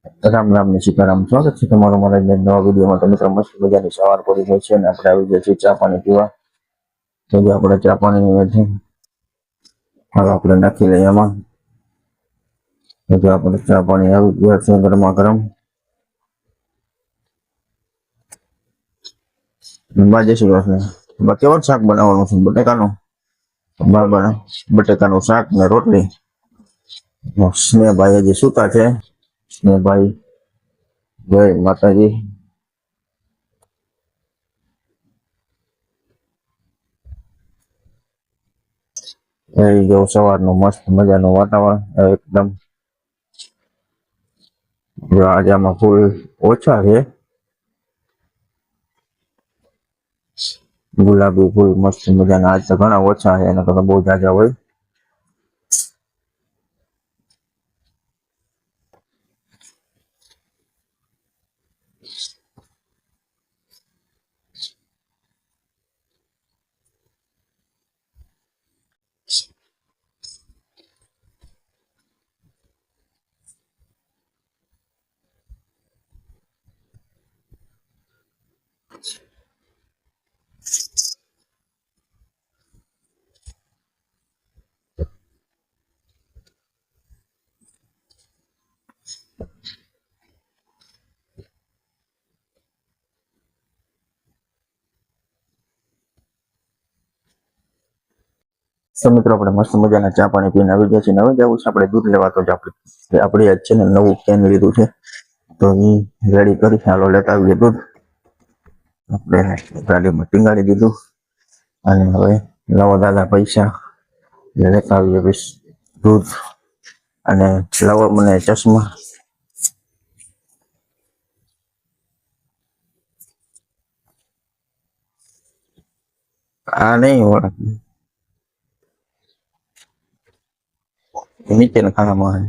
રામ રામ ને સીતારામ. સ્વાગત છે તમારું મારા આજના નવા વિડીયોમાં. તો મિત્રો મસ્ત મજાની સવાર પડી ગઈ છે અને આપણે આવી ગયા છીએ ચા પાણી પીવા. તો જે આપણે ચા પાણી છે હવે આપણે નાખી લઈએ એમાં. તો જો આપણે ચા પાણી આવી ગયા છે ગરમા ગરમ. બાજે છે કેવો શાક બનાવવાનું છે? બટેકાનું. બરાબર. બટેકાનું શાક ને રોટલી. સ્નેહભાઈ હજી સૂતા છે. સ્નેહભાઈ જય માતાજી. એ જો સવારનું મસ્ત મજાનું વાતાવરણ એકદમ. આજે આમાં ફૂલ ઓછા છે. ગુલાબી ફૂલ મસ્ત મજાના આજ તો ઘણા ઓછા છે, એના કરતા બહુ જાજા હોય. તો મિત્રો આપણે મસ્ત મજાના ચા પાણી પીને આવી ગયા છીએ. હવે જવું છે આપણે દૂધ લેવા. તો જ આપણે આજ છે ને નવું કેન લીધું છે, તો એ રેડી કરી ચાલો લેતા આવીએ દૂધ. આપણે ગાડીમાં ટીંગાડી દીધું અને હવે લાવો દાદા પૈસા લેતા આવીએ બસ દૂધ. અને લાવો મને ચશ્મા. આ નહીં હોય નીચેના ખાનામાં.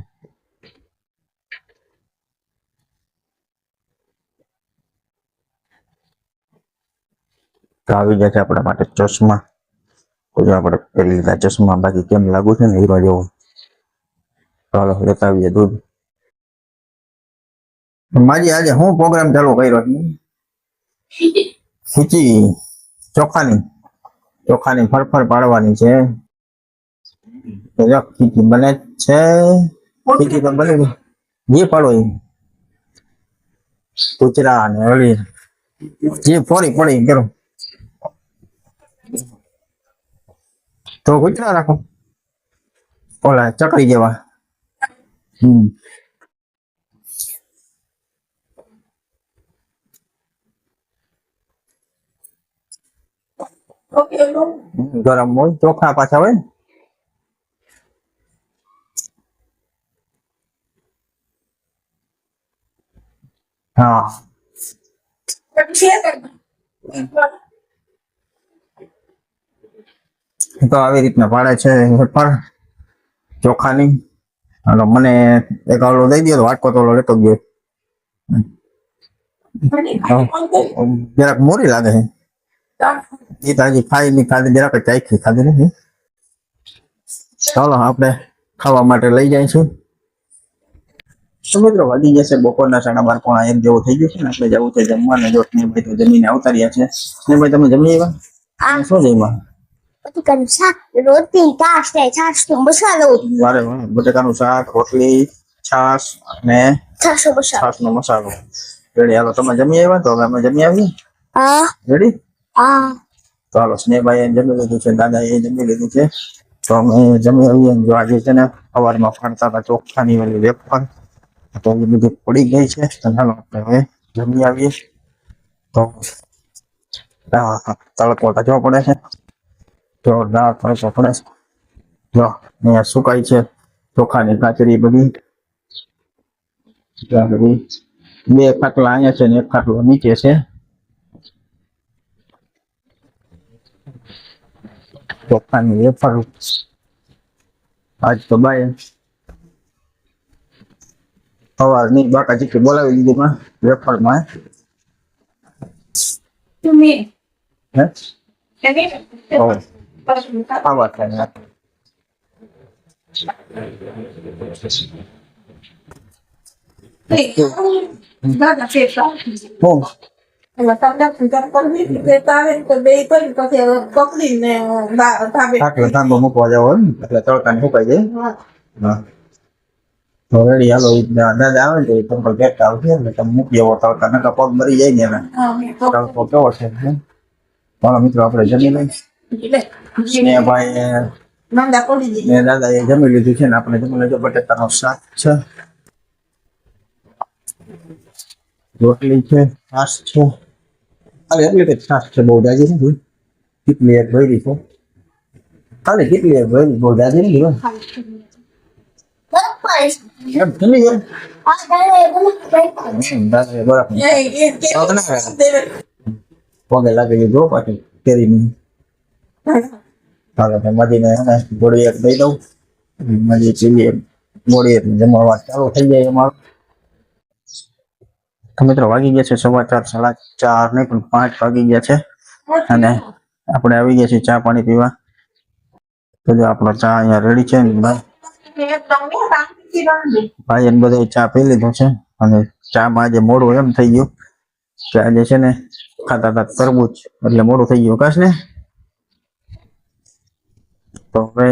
તો આવી ગયા છે આપણા માટે ચશ્મા. તો જો આપણે પહેરી લીધા ચશ્મા. બાકી કેમ લાગુ છે ને હીરો જેવો. ચાલો લેતા આવીએ દૂધ. માજી આજે હું પ્રોગ્રામ ચાલુ કર્યો? ખીચી ચોખાની ફરફર પાડવાની છે. ખીચી બને છે. ખીચી તો બને જે પાડો એ કૂતરા ને હળી જે ફોડી પડી કરો તો કૂતરા રાખો ઓલા ચકરી જેવા. ગરમ હોય ચોખા પાછા હોય ને. હા તો આવી રીતના પાડે છે ચોખાની. હાલો મને એક આવડો દઈ દો. વાટકો તો લેતો ગયો. જરાક મોરી લાગે છે. એ તો હજી ખાઈ ની ખાધી, જરાક ચાખી ખાધી નથી. ચાલો આપણે ખાવા માટે લઈ જઈશું. મિત્રો વાગી જશે બપોરના 12:30 પોણા 1 જેવું થઈ ગયું છે ને. આપણે જવું છે જમવાને. જો સ્નેહભાઈ તો જમીને આવતા રહ્યા છે. સ્નેહભાઈ તમે જમી આવ્યા? શું જમ્યા? બટેકાનું શાક, રોટલી, છાશ નો મસાલો. વારે વાહ, બટેકાનું શાક, રોટલી, છાશ અને છાશ નો મસાલો. રેડી. હાલો તમે જમી આવ્યા? તો હવે અમે જમી આવીએ. હા રેડી. હા તો હાલો. સ્નેહભાઈ જમી લીધું છે, દાદા એ જમી લીધું છે, તો અમે જમી આવીએ. જો આજે છે ને સવારમાં ફાડતા હતા ચોખાની વાળી વેફર, તો એ બધી પડી ગઈ છે. ચાલો આપણે હવે જમી આવીએ. તો તડકો જો પડે છે, જોરદાર તડકો પડે છે. જો અહીંયા સુકાય છે ચોખાની કાચરી બધી. બે ખાટલા અહીંયા છે ને એક ખાટલો નીચે છે. ચોખાની વેફર આજ તો બાય સવારની બાકા ચીકી બોલાવી દીધી માં વેફરમાં. આવા થાય દાદા ફેરતા હું એમાં તમને પૂજા કરવી ફેરતા આવે તો બે કરી પછી પકડીને ધાબે ઠાકર તાંબો મૂકવા જાવ હોય ને એટલે તડકાને સુકાઈ જાય. હા તો રેડી હાલો દાદા આવે ને તો તમને ફેરતા આવશે એટલે તમે મૂકી આવો તડકા નકા પગ મરી જાય ને એના તડકો કેવો છે ચાલો મિત્રો આપણે જમી લઈ ને ભાઈ નંદા પડી ગઈ ને દાદા એ જમી લીધું છે ને આપણે જમી લીધું બટેટાનો શાક છે રોટલી છે છાશ છે ખાલી એટલી કઈ છાશ છે બહુ જાજી નથી કેટલી એક ભરી છે ખાલી કેટલી એક ભરી બહુ જાજી નથી એમ જમી ગયા દાદા એ બરાબર પગે લાગી લીધો પાછી કેરીની હાલો તો મદીને ગોળી એક દઈ દઉં મદી ચીલી ગોળી એક જમવા ચાલુ થઈ જાય અમારું તો મિત્રો વાગી ગયા છે 4:15 4:30 નહીં પણ 5 વાગી ગયા છે અને આપણે આવી ગયા છીએ ચા પાણી પીવા તો જો આપણો ચા અહીંયા રેડી છે ને ભાઈ એને બધે ચા પી લીધો છે અને ચામાં આજે મોડું એમ થઈ ગયું કે આજે છે ને ખાતા ખાતા તરબૂચ એટલે મોડું થઈ ગયું કાશ ને તો હવે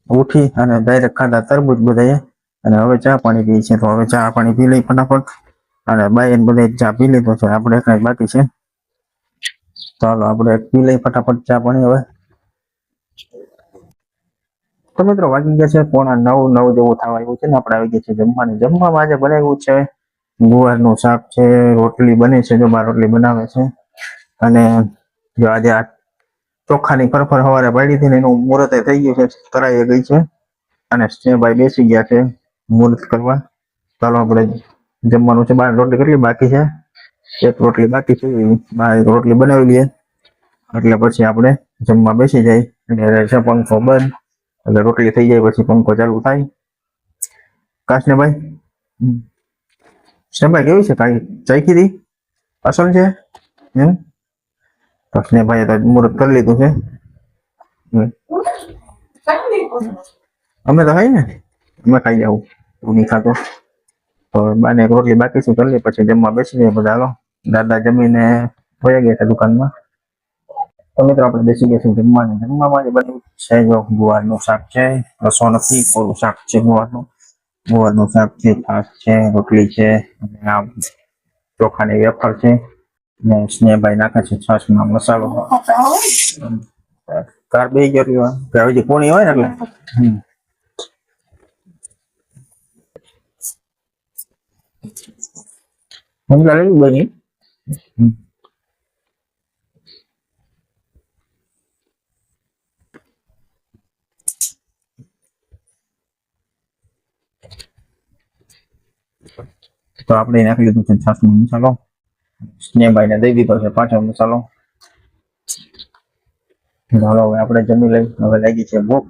ઉઠી અને ડાયરેક્ટ ખાધા તરબૂચ બધાએ અને હવે ચા પાણી પી છે તો હવે ચા પાણી પી લઈ ફટાફટ અને બાઈ બધે ચા પી લીધો છે આપણે કઈ બાકી છે તો હાલો આપણે પી લઈ ફટાફટ ચા પાણી હવે તો મિત્રો વાગી ગયા છે 8:45 જેવું થવા આવ્યું છે ને આપણે આવી ગયા છે જમવાની જમવામાં આજે બનાવ્યું છે ગુવારનું શાક છે રોટલી બને છે જો બા રોટલી બનાવે છે અને જો આજે આ ચોખાની ફરફર સવારે પાડી હતી ને એનું મુહૂર્ત થઈ ગયું છે તરાઈ ગઈ છે અને સ્નેહભાઈ બેસી ગયા છે મુહૂર્ત કરવા ચાલો આપણે જમવાનું છે બાર રોટલી કેટલી બાકી છે એક રોટલી બાકી છે બાર રોટલી બનાવી લઈએ એટલે પછી આપણે જમવા બેસી જાય અને રહેશે પંખો બંધ એટલે રોટલી થઈ જાય પછી પંખો ચાલુ થાય કાશ ને ભાઈ સ્નેહભાઈ કેવી છે કાંઈ ચાખી હતી અસલ છે તો સ્નેહભાઈએ તો મુહૂર્ત કરી લીધું છે અમે તો ખાઈ ને અમે ખાઈ જાવ તું નહીં ખાતો તો બાને એક રોટલી બાકી છે કરી પછી જમવા બેસી જાય બધા હાલો દાદા જમીને વયા ગયા છે દુકાનમાં તો મિત્રો આપણે બેસી ગયા છે જમવામાં જમવામાં જે બન્યું છે જો ગુવારનું શાક છે રસો નથી કોરું શાક છે ગુવારનું શાક છે છાશ છે રોટલી છે અને આ ચોખાની વેફર છે ને સ્નેહભાઈ નાખે છે છાશમાં મસાલો કાર બે ગયો કે હવે જે કોણી હોય ને એટલે મમલા લઈ બની તો આપણે નાખી લીધું છે છાશનો મસાલો સ્નેહભાઈને દઈ દીધો છે પાછો મસાલો ચાલો હવે આપણે જમી લઈ હવે લાગી છે ભૂખ